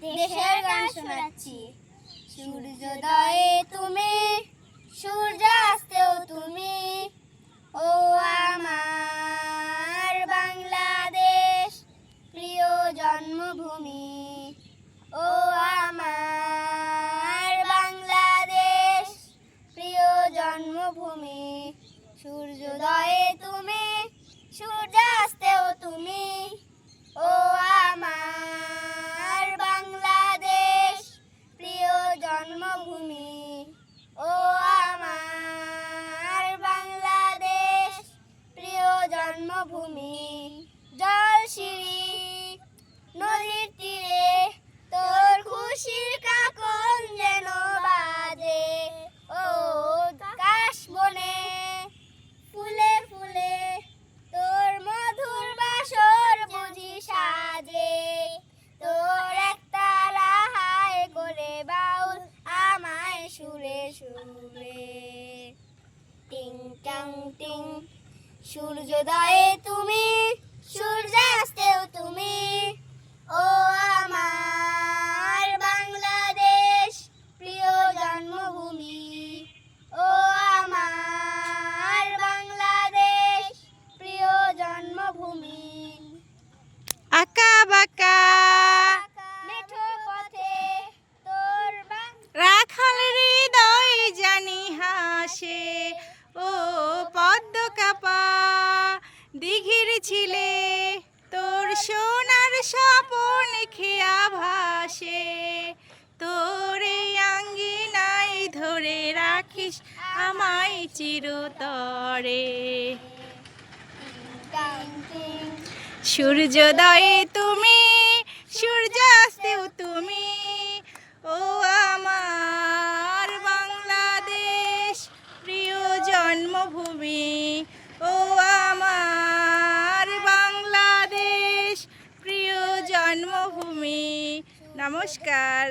দেশের গান শোনাচ্ছি। সূর্যোদয়ে তুমি, সূর্যাস্তেও তুমি, ও আমার বাংলাদেশ প্রিয় জন্মভূমি। ও আমার বাংলাদেশ প্রিয় জন্মভূমি। সূর্যোদয়ে তুমি, সূর্যাস্তেও তুমি, ও আমার বাংলাদেশ প্রিয় জন্মভূমি। ও আমার বাংলাদেশ প্রিয় জন্মভূমি। জলশিরি নদীর তীরে তোর খুশির কাকন যেন বাজে। ও কাশবনে ফুলে ফুলে তোর মধুর বাসর বুঝি সাজে। তোর একটা রাহাই করে বাউল আমায় সুরে সুরে। টিং টাং টিং সূর্যোদয়ে তুমি, সূর্যাস্তেও তুমি, ও আমার বাংলাদেশ প্রিয় জন্মভূমি। ও আমার বাংলাদেশ প্রিয় জন্মভূমি। আঁকা বাঁকা মেঠো পথে তোর রাখাল হৃদয় জানি হাসে। ও পদ্ম কাপা দিঘির ছিলে তোর সোনার স্বপন খেয়া ভাসে। তোর এই আঙ্গিনায় ধরে রাখিস আমায় চিরতরে। টাং টিং সূর্যোদয়ে তুমি, সূর্যাস্তেও তুমি, ও আমার বাংলাদেশ প্রিয় জন্মভূমি। ও আমার বাংলাদেশ প্রিয় জন্মভূমি। নমস্কার।